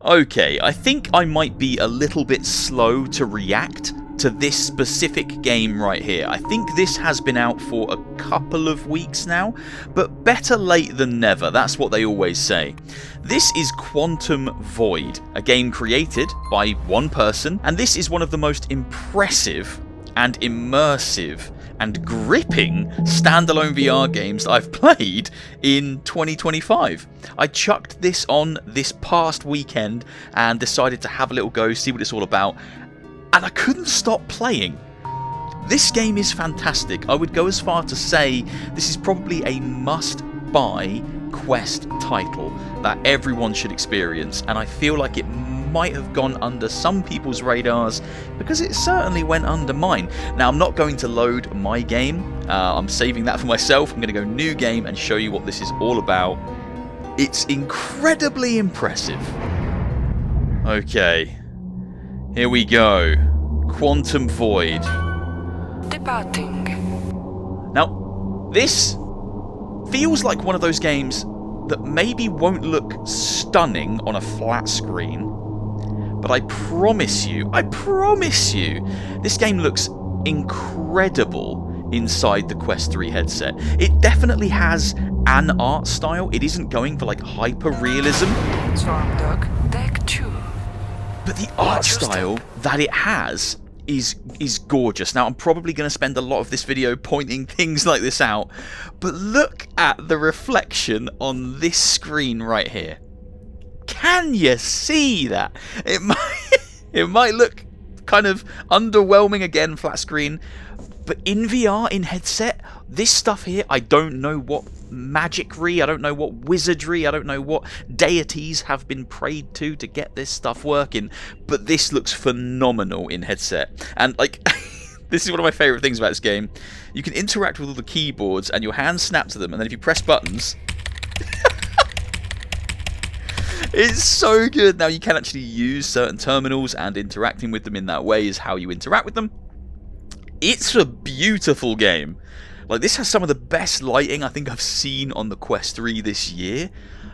Okay, I think I might be a little bit slow to react to this specific game right here. I think this has been out for a couple of weeks now, but better late than never, that's what they always say. This is Quantum Void, a game created by one person, and this is one of the most impressive and immersive and gripping standalone VR games I've played in 2025. I chucked this on this past weekend and decided to have a little go, see what it's all about, and I couldn't stop playing. This game is fantastic. I would go as far to say this is probably a must-buy Quest title that everyone should experience, and I feel like it might have gone under some people's radars because it certainly went under mine. Now, I'm not going to load my game. I'm saving that for myself. I'm going to go new game and show you what this is all about. It's incredibly impressive. Okay. Here we go. Quantum Void. Departing. Now, this feels like one of those games that maybe won't look stunning on a flat screen, but I promise you, this game looks incredible inside the Quest 3 headset. It definitely has an art style. It isn't going for like hyper-realism. Swarm Dog, Deck 2. But the art style that it has is gorgeous. Now, I'm probably going to spend a lot of this video pointing things like this out, but look at the reflection on this screen right here. Can you see that? It might look kind of underwhelming again, flat screen, but in VR, in headset, this stuff here, I don't know what magicry, I don't know what wizardry, I don't know what deities have been prayed to get this stuff working, but this looks phenomenal in headset. And like, this is one of my favourite things about this game. You can interact with all the keyboards and your hands snap to them, and then if you press buttons, it's so good. Now, you can actually use certain terminals, and interacting with them in that way is how you interact with them. It's a beautiful game. Like, this has some of the best lighting I think I've seen on the Quest 3 this year.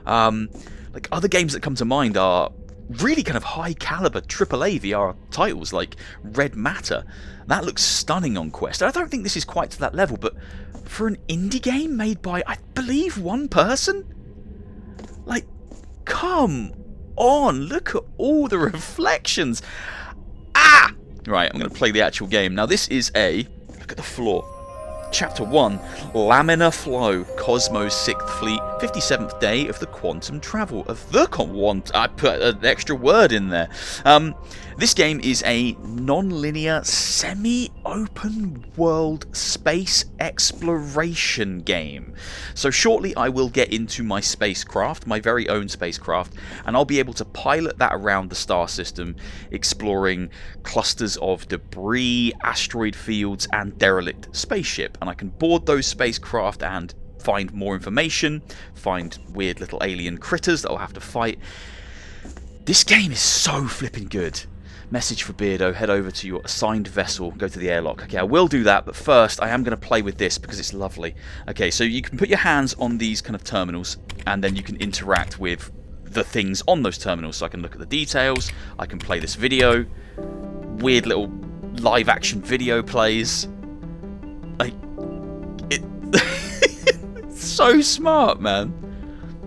Like, other games that come to mind are really kind of high caliber AAA VR titles like Red Matter. That looks stunning on Quest. I don't think this is quite to that level, but for an indie game made by, I believe, one person? Like, come on, look at all the reflections. Ah! Right, I'm going to play the actual game. Now, this is look at the floor. Chapter 1, Laminar Flow, Cosmos 6th Fleet, 57th day of the quantum travel of the I put an extra word in there. This game is a non-linear, semi-open world space exploration game. So shortly I will get into my spacecraft, my very own spacecraft, and I'll be able to pilot that around the star system, exploring clusters of debris, asteroid fields, and derelict spaceship. And I can board those spacecraft and find more information, find weird little alien critters that I'll have to fight. This game is so flipping good. Message for Beardo, head over to your assigned vessel, go to the airlock. Okay, I will do that, but first I am going to play with this because it's lovely. Okay, so you can put your hands on these kind of terminals, and then you can interact with the things on those terminals. So I can look at the details, I can play this video, weird little live action video plays. It's so smart, man.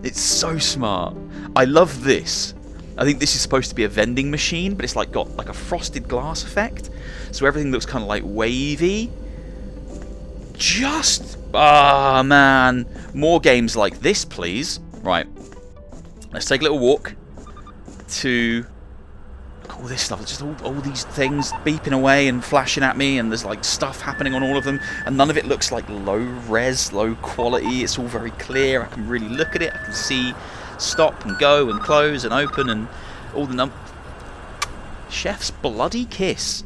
It's so smart. I love this. I think this is supposed to be a vending machine, but it's like got like a frosted glass effect, so everything looks kind of like wavy. Man, more games like this, please. Right, let's take a little walk to all this stuff. It's just all these things beeping away and flashing at me, and there's like stuff happening on all of them, and none of it looks like low res, low quality. It's all very clear. I can really look at it. I can see stop and go and close and open and all the chef's bloody kiss.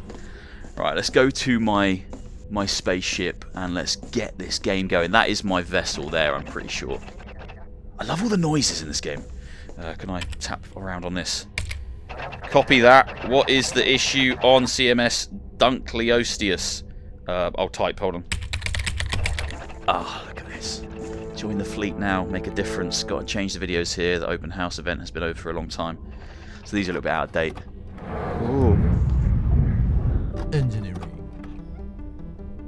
Right, let's go to my spaceship and let's get this game going. That is my vessel there, I'm pretty sure. I love all the noises in this game. Can I tap around on this? Copy that. What is the issue on CMS Dunkleosteus? I'll type, hold on. Look at this. Join the fleet now, make a difference. Got to change the videos here. The open house event has been over for a long time. So these are a little bit out of date. Ooh. Engineering.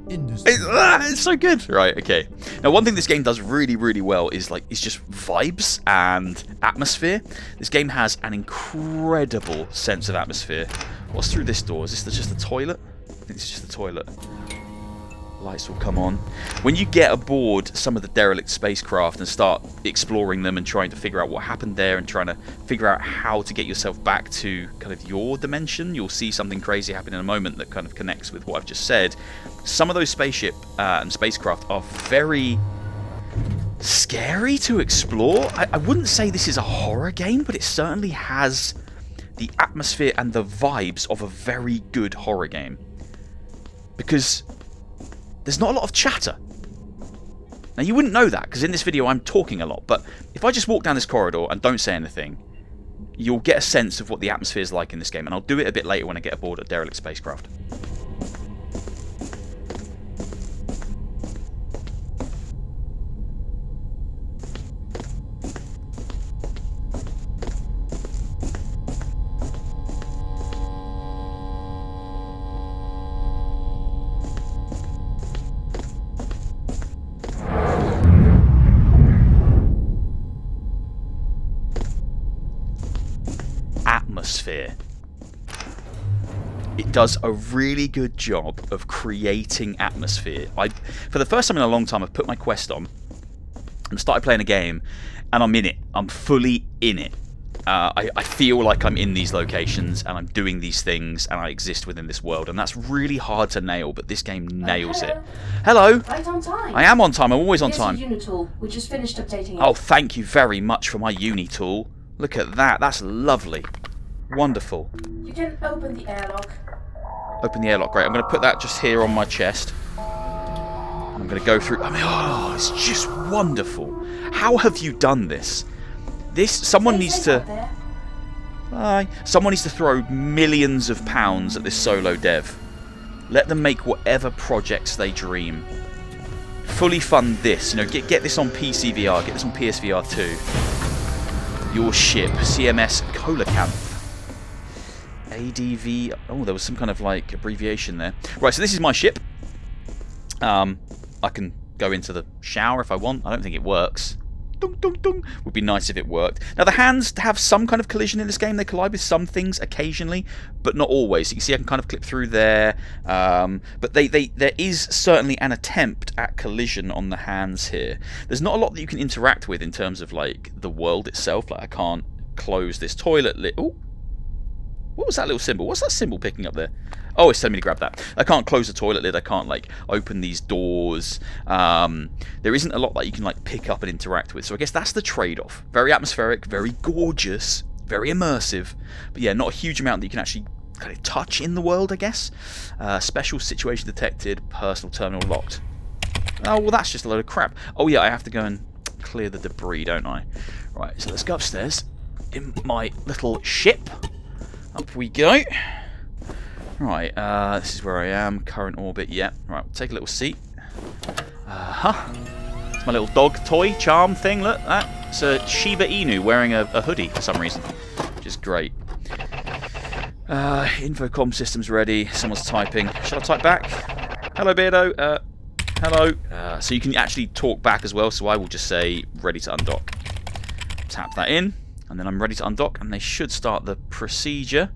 Industry. It's so good. Right, okay. Now, one thing this game does really, really well is just vibes and atmosphere. This game has an incredible sense of atmosphere. What's through this door? Is this just the toilet? I think it's just the toilet. Lights will come on. When you get aboard some of the derelict spacecraft and start exploring them and trying to figure out what happened there and trying to figure out how to get yourself back to kind of your dimension, you'll see something crazy happen in a moment that kind of connects with what I've just said. Some of those spaceship and spacecraft are very scary to explore. I wouldn't say this is a horror game, but it certainly has the atmosphere and the vibes of a very good horror game. Because there's not a lot of chatter. Now, you wouldn't know that, because in this video I'm talking a lot, but if I just walk down this corridor and don't say anything, you'll get a sense of what the atmosphere is like in this game, and I'll do it a bit later when I get aboard a derelict spacecraft. Atmosphere. It does a really good job of creating atmosphere. For the first time in a long time, I've put my Quest on and started playing a game, and I'm in it. I'm fully in it. I feel like I'm in these locations and I'm doing these things and I exist within this world, and that's really hard to nail, but this game nails it. Hello. Right on time. I am on time. I'm always on time. Here's your Unitool. We just finished updating it. Oh, thank you very much for my Unitool. Look at that. That's lovely. Wonderful. You can open the airlock. Open the airlock. Great. I'm going to put that just here on my chest. I'm going to go through. I mean, oh, it's just wonderful. How have you done this? Someone needs to. Someone needs to throw millions of pounds at this solo dev. Let them make whatever projects they dream. Fully fund this. You know, get this on PC VR. Get this on PSVR 2. Your ship, CMS Coelacanth. ADV. Oh, there was some kind of like abbreviation there. Right, so this is my ship. I can go into the shower if I want. I don't think it works. Dung, dung, dung. Would be nice if it worked. Now, the hands have some kind of collision in this game. They collide with some things occasionally, but not always. You can see I can kind of clip through there. But there is certainly an attempt at collision on the hands here. There's not a lot that you can interact with in terms of like the world itself. Like I can't close this toilet lid. Oh, what was that little symbol? What's that symbol picking up there? Oh, it's telling me to grab that. I can't close the toilet lid. I can't like open these doors. There isn't a lot that you can like pick up and interact with. So I guess that's the trade-off. Very atmospheric, very gorgeous, very immersive. But yeah, not a huge amount that you can actually kind of touch in the world, I guess. Special situation detected. Personal terminal locked. Oh, well, that's just a load of crap. Oh yeah, I have to go and clear the debris, don't I? Right, so let's go upstairs in my little ship. Up we go. Right, this is where I am. Current orbit, yeah. Right, we'll take a little seat. It's my little dog toy charm thing, look. It's a Shiba Inu wearing a hoodie for some reason, which is great. Infocom system's ready. Someone's typing. Shall I type back? Hello, Beardo. Hello. So you can actually talk back as well, so I will just say, ready to undock. Tap that in, and then I'm ready to undock, and they should start the procedure.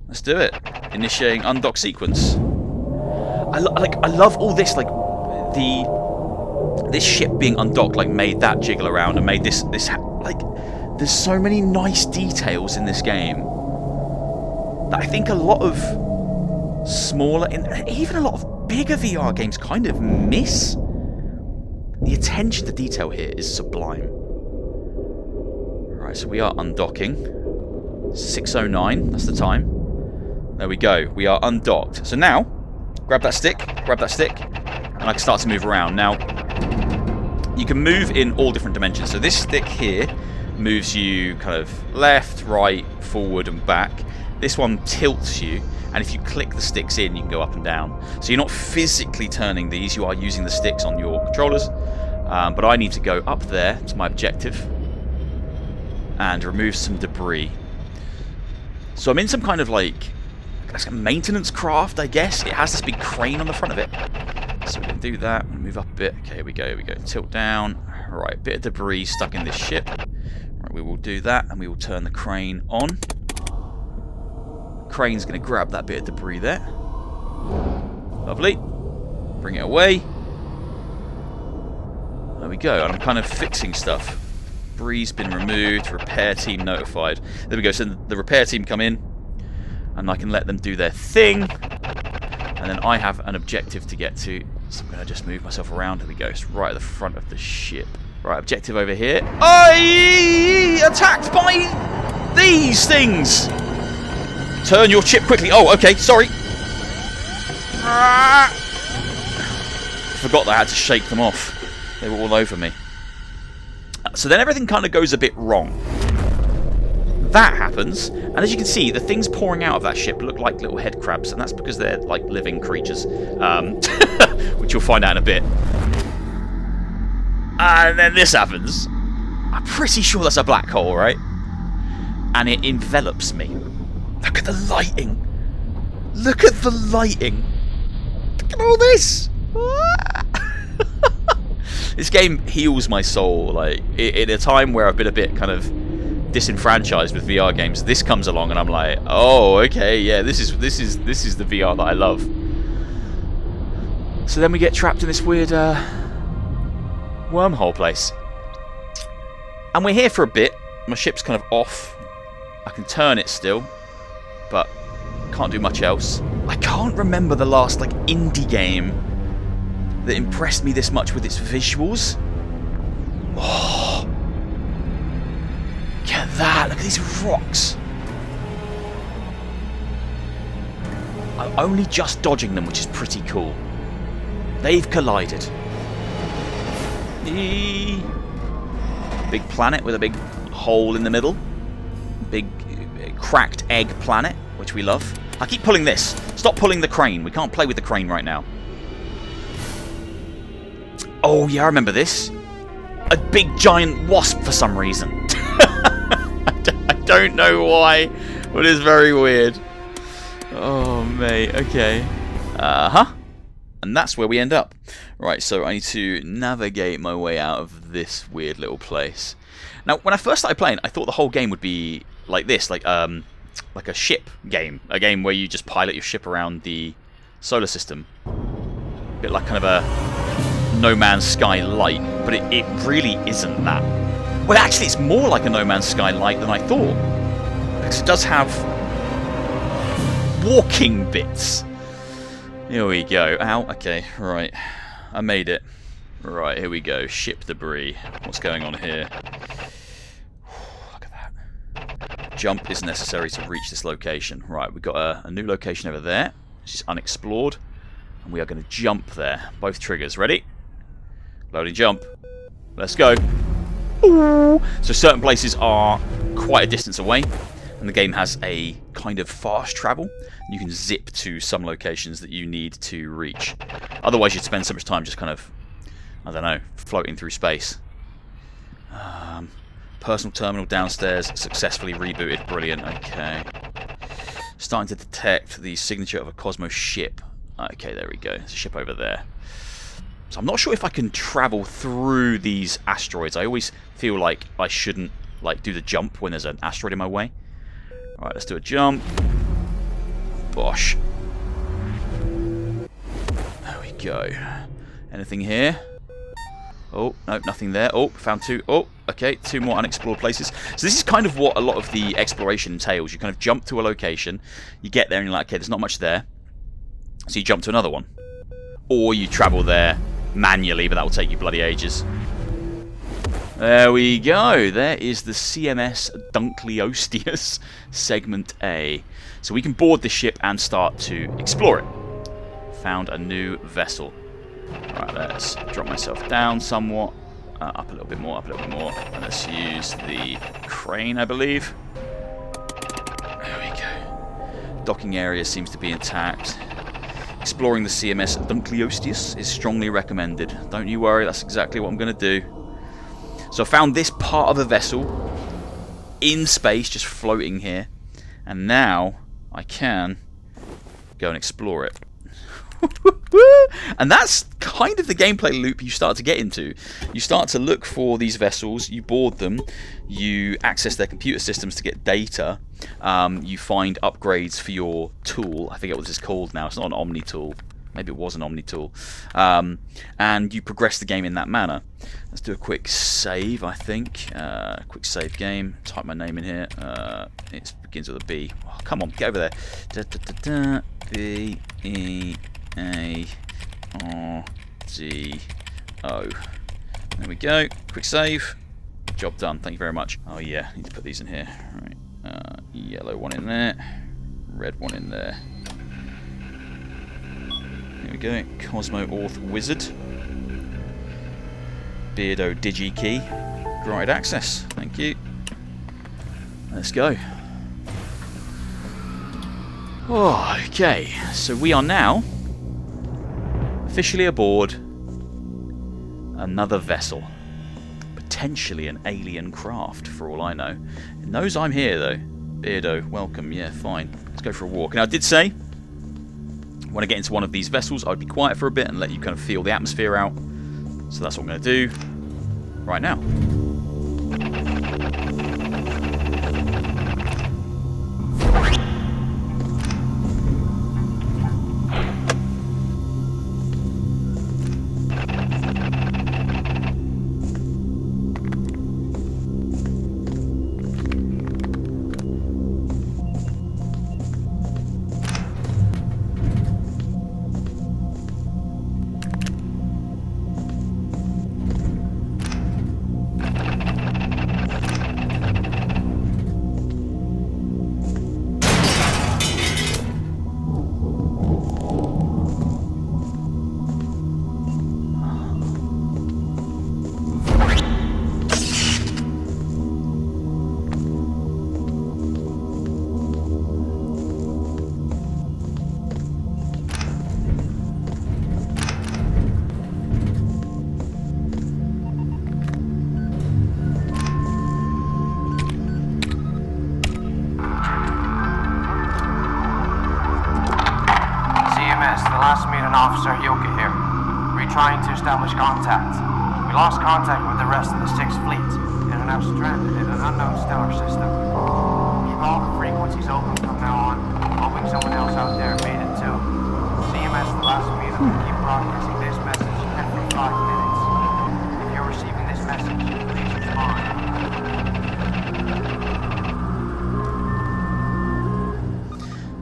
Let's do it. Initiating undock sequence. I love all this, like this ship being undocked, like made that jiggle around and made this like. There's so many nice details in this game that I think a lot of smaller, even a lot of bigger VR games kind of miss. The attention to detail here is sublime. Right, so we are undocking. 6:09. That's the time. There we go. We are undocked. So now, grab that stick, and I can start to move around. Now, you can move in all different dimensions. So this stick here moves you kind of left, right, forward, and back. This one tilts you, and if you click the sticks in, you can go up and down. So you're not physically turning these, you are using the sticks on your controllers. But I need to go up there to my objective and remove some debris. So I'm in some kind of like maintenance craft, I guess. It has this big crane on the front of it. So we're going to do that. Move up a bit. Okay, here we go. Here we go. Tilt down. Right, bit of debris stuck in this ship. Right, we will do that, and we will turn the crane on. Crane's going to grab that bit of debris there. Lovely. Bring it away. There we go. And I'm kind of fixing stuff. Debris been removed. Repair team notified. There we go. So the repair team come in, and I can let them do their thing. And then I have an objective to get to. So I'm going to just move myself around. Here we go. It's right at the front of the ship. Right, objective over here. Attacked by these things! Turn your ship quickly. Oh, okay, sorry. Forgot that I had to shake them off. They were all over me. So then everything kind of goes a bit wrong. That happens, and as you can see, the things pouring out of that ship look like little head crabs, and that's because they're like living creatures, which you'll find out in a bit. And then this happens. I'm pretty sure that's a black hole, right? And it envelops me. Look at the lighting. Look at the lighting. Look at all this. This game heals my soul. Like in a time where I've been a bit kind of disenfranchised with VR games, this comes along and I'm like, oh, okay, yeah, this is the VR that I love. So then we get trapped in this weird wormhole place, and we're here for a bit. My ship's kind of off. I can turn it still, but can't do much else. I can't remember the last like indie game that impressed me this much with its visuals. Oh. Look at that, look at these rocks. I'm only just dodging them, which is pretty cool. They've collided. Big planet with a big hole in the middle. Big cracked egg planet, which we love. I keep pulling this. Stop pulling the crane. We can't play with the crane right now. Oh yeah, I remember this. A big giant wasp for some reason. I don't know why, but it's very weird. Oh, mate. Okay. And that's where we end up. Right, so I need to navigate my way out of this weird little place. Now, when I first started playing, I thought the whole game would be like this, like a ship game. A game where you just pilot your ship around the solar system. A bit like kind of a No Man's Sky light, but it really isn't that. Well, actually, it's more like a No Man's Sky light than I thought. Because it does have walking bits. Here we go. Ow, okay, right. I made it. Right, here we go. Ship debris. What's going on here? Look at that. Jump is necessary to reach this location. Right, we've got a new location over there, which is unexplored. And we are going to jump there. Both triggers. Ready? Loading jump. Let's go. Ooh. So certain places are quite a distance away, and the game has a kind of fast travel. You can zip to some locations that you need to reach. Otherwise, you'd spend so much time just kind of, I don't know, floating through space. Personal terminal downstairs, successfully rebooted. Brilliant. Okay. Starting to detect the signature of a Cosmos ship. Okay, there we go. There's a ship over there. So I'm not sure if I can travel through these asteroids. I always feel like I shouldn't do the jump when there's an asteroid in my way. Alright, let's do a jump. Bosh. There we go. Anything here? Oh, no, nothing there. Oh, found two. Oh, okay, two more unexplored places. So this is kind of what a lot of the exploration entails. You kind of jump to a location, you get there and you're like, okay, there's not much there. So you jump to another one. Or you travel there manually, but that will take you bloody ages. There we go. There is the CMS Dunkleosteus Segment A. So we can board this ship and start to explore it. Found a new vessel. Right, let's drop myself down somewhat. Up a little bit more, up a little bit more. And let's use the crane, I believe. There we go. Docking area seems to be intact. Exploring the CMS Dunkleosteus is strongly recommended. Don't you worry, that's exactly what I'm going to do. So I found this part of a vessel in space, just floating here. And now I can go and explore it. And that's kind of the gameplay loop you start to get into. You start to look for these vessels, you board them, you access their computer systems to get data, you find upgrades for your tool. I forget what this is called now. It's not an Omni tool. Maybe it was an Omni tool. And you progress the game in that manner. Let's do a quick save, I think. Quick save game. Type my name in here. It begins with a B. Oh, come on, get over there. B-E-A-R-D-O. There we go. Quick save. Job done. Thank you very much. Oh yeah, need to put these in here. Right. Yellow one in there. Red one in there. Here we go. Cosmo Orth Wizard. Beardo Digi Key. Granted access. Thank you. Let's go. Oh, okay. So we are now officially aboard another vessel. Potentially an alien craft, for all I know. It knows I'm here, though. Beardo, welcome. Yeah, fine. Let's go for a walk. Now, I did say, when I get into one of these vessels, I'd be quiet for a bit and let you kind of feel the atmosphere out. So that's what I'm going to do right now. Officer Hyoka here. We're trying to establish contact. We lost contact with the rest of the 6th Fleet and are now stranded in an unknown stellar system. Keep all the frequencies open from now on, hoping someone else out there made it too. CMS Thalassemia will keep broadcasting this message every 5 minutes. If you're receiving this message, please respond.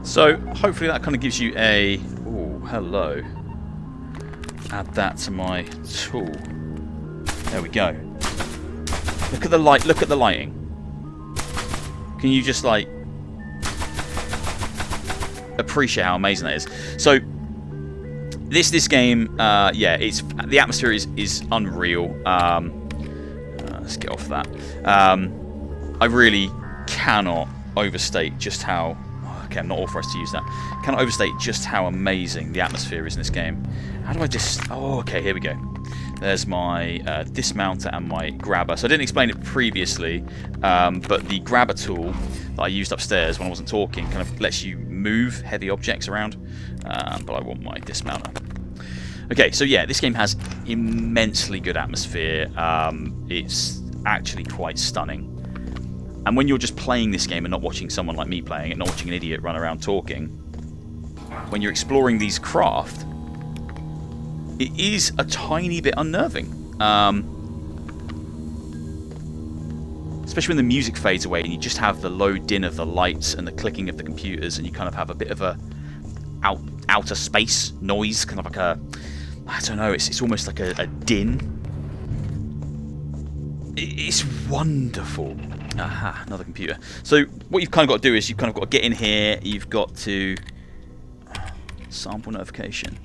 So, hopefully that kind of gives you a... hello. Add that to my tool. There we go. Look at the light. Look at the lighting. Can you just like appreciate how amazing that is? So this game, yeah, it's the atmosphere is unreal. Let's get off that. I really cannot overstate just how. Okay, I'm not authorized to use that. Cannot overstate just how amazing the atmosphere is in this game. How do I just... Oh, okay, here we go. There's my dismounter and my grabber. So I didn't explain it previously, but the grabber tool that I used upstairs when I wasn't talking kind of lets you move heavy objects around, but I want my dismounter. Okay, so yeah, this game has immensely good atmosphere. It's actually quite stunning. And when you're just playing this game and not watching someone like me playing it, not watching an idiot run around talking, when you're exploring these craft, it is a tiny bit unnerving. Especially when the music fades away and you just have the low din of the lights and the clicking of the computers, and you kind of have a bit of a outer space noise, kind of like a... I don't know, it's almost like a din. It's wonderful. Aha, another computer. So what you've kind of got to do is you've kind of got to get in here. You've got to sample notification.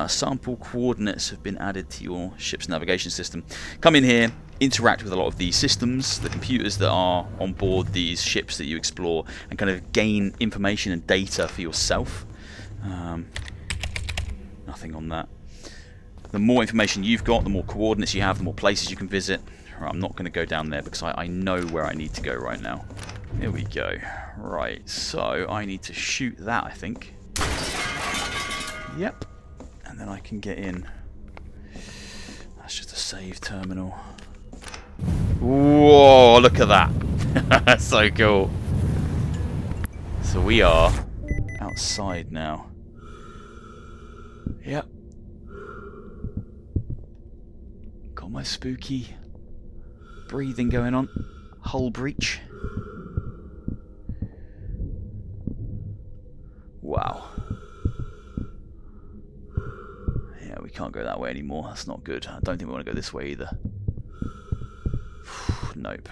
Sample coordinates have been added to your ship's navigation system. Come in here, interact with a lot of these systems, the computers that are on board these ships that you explore, and kind of gain information and data for yourself. Nothing on that. The more information you've got, the more coordinates you have, the more places you can visit. Right, I'm not going to go down there because I know where I need to go right now. Here we go. Right, so I need to shoot that, I think. Yep. And then I can get in. That's just a save terminal. Whoa, look at that. That's so cool. So we are outside now. Yep. Got my spooky breathing going on. Hull breach. Wow. Yeah, we can't go that way anymore. That's not good. I don't think we want to go this way either. Nope.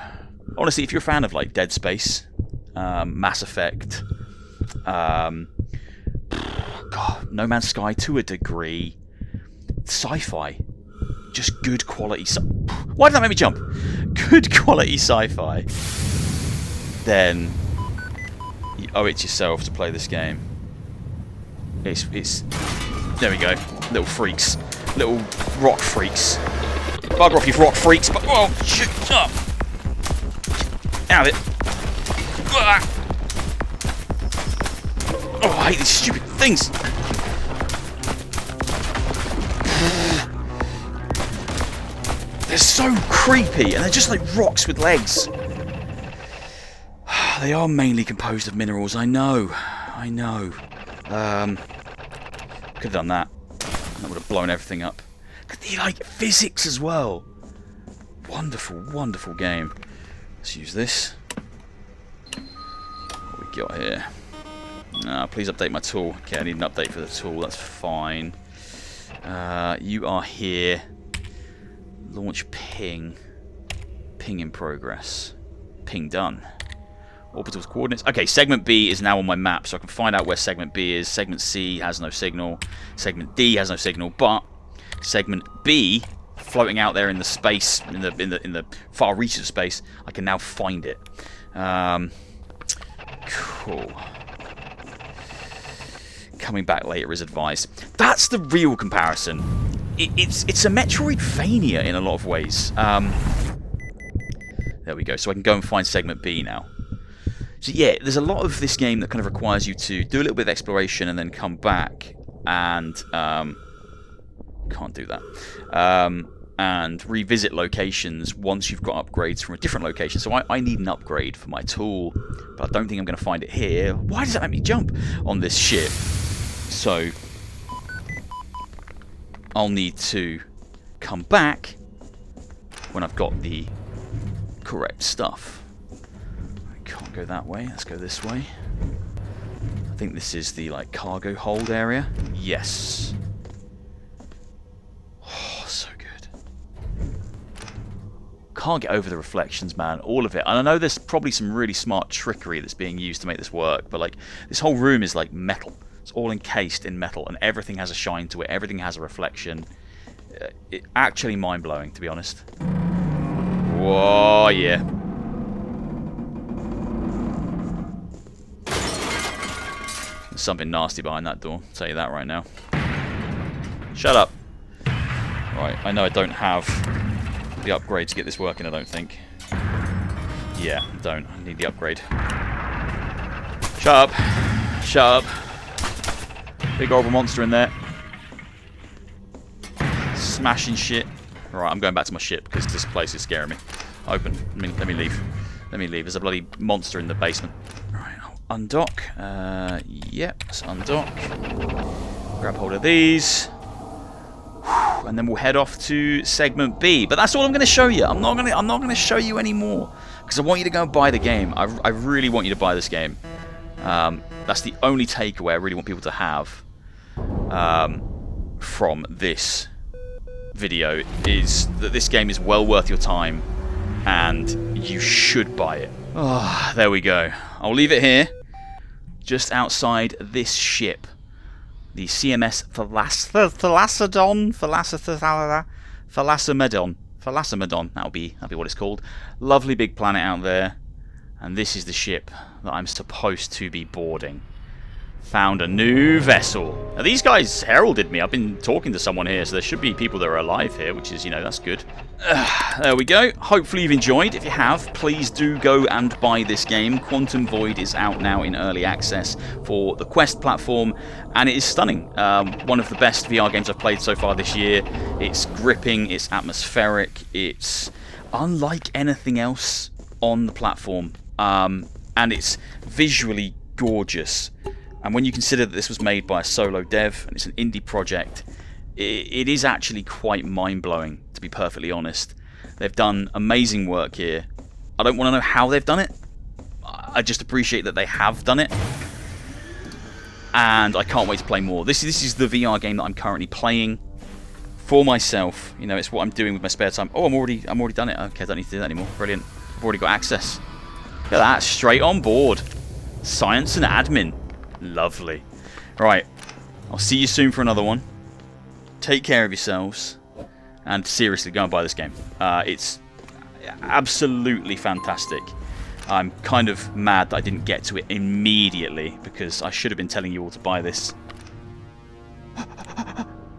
Honestly, if you're a fan of like Dead Space, Mass Effect, God, No Man's Sky to a degree, sci-fi, just good quality. Why did that make me jump? Good quality sci-fi. Then you owe it to yourself to play this game. It's there we go. Little freaks, little rock freaks. Bugger off, you rock freaks! But whoa, shit up! Out of it! Oh, I hate these stupid things! They're so creepy, and they're just like rocks with legs. They are mainly composed of minerals. I know. I know. Could have done that. That would have blown everything up. They like physics as well. Wonderful, wonderful game. Let's use this. What we got here? Please update my tool. Okay, I need an update for the tool. That's fine. You are here. Launch ping. Ping in progress. Ping done. Orbital coordinates. Okay, segment B is now on my map, so I can find out where segment B is. Segment C has no signal. Segment D has no signal, but segment B, floating out there in the space, in the far reaches of space, I can now find it. Cool. Coming back later is advised. That's the real comparison. It's a Metroidvania in a lot of ways. There we go. So I can go and find segment B now. So yeah, there's a lot of this game that kind of requires you to do a little bit of exploration and then come back and can't do that. And revisit locations once you've got upgrades from a different location. So I need an upgrade for my tool, but I don't think I'm going to find it here. Why does that make me jump on this ship? So I'll need to come back when I've got the correct stuff. Can't go that way. Let's go this way. I think this is the like cargo hold area. Yes. Oh, so good. Can't get over the reflections, man. All of it. And I know there's probably some really smart trickery that's being used to make this work, but like this whole room is like metal. It's all encased in metal, and everything has a shine to it. Everything has a reflection. It actually mind-blowing, to be honest. Whoa, yeah. Something nasty behind that door. I'll tell you that right now. Shut up. Right, I know I don't have the upgrade to get this working, I don't think. Yeah, I don't. I need the upgrade. Shut up. Shut up. Big horrible monster in there. Smashing shit. Alright, I'm going back to my ship because this place is scaring me. Open. Let me leave. Let me leave. There's a bloody monster in the basement. Alright, I'll undock. Yep, let's undock. Grab hold of these. And then we'll head off to segment B. But that's all I'm going to show you. I'm not going to show you any more because I want you to go and buy the game. I really want you to buy this game. That's the only takeaway I really want people to have from this video, is that this game is well worth your time and you should buy it. Oh, there we go. I'll leave it here, just outside this ship. The CMS Thalassamedon. That'll be what it's called. Lovely big planet out there, and this is the ship that I'm supposed to be boarding. Found a new vessel. Now, these guys heralded me. I've been talking to someone here, so there should be people that are alive here, which is, you know, that's good. There we go. Hopefully you've enjoyed. If you have, please do go and buy this game. Quantum Void is out now in early access for the Quest platform, and it is stunning. One of the best VR games I've played so far this year. It's gripping, it's atmospheric, it's unlike anything else on the platform, and it's visually gorgeous. And when you consider that this was made by a solo dev and it's an indie project, it is actually quite mind-blowing, to be perfectly honest. They've done amazing work here. I don't want to know how they've done it. I just appreciate that they have done it. And I can't wait to play more. This is the VR game that I'm currently playing for myself. You know, it's what I'm doing with my spare time. Oh, I'm already done it. Okay, I don't need to do that anymore. Brilliant. I've already got access. Look at that, straight on board. Science and admin. Lovely. Right, I'll see you soon for another one. Take care of yourselves. And seriously, go and buy this game. It's absolutely fantastic. I'm kind of mad that I didn't get to it immediately, because I should have been telling you all to buy this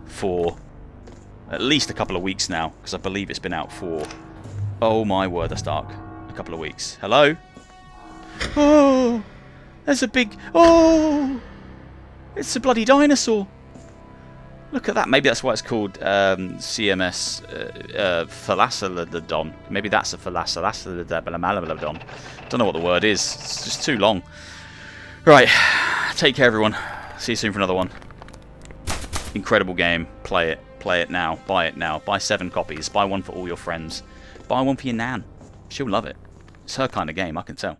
for at least a couple of weeks now, because I believe it's been out for, oh my word, that's dark, a couple of weeks. Hello? Oh! There's a big... Oh! It's a bloody dinosaur. Look at that. Maybe that's why it's called CMS Phalasalodon. Maybe that's a Phalasalodon. Don't know what the word is. It's just too long. Right. Take care, everyone. See you soon for another one. Incredible game. Play it. Play it now. Buy it now. Buy 7 copies. Buy one for all your friends. Buy one for your nan. She'll love it. It's her kind of game, I can tell.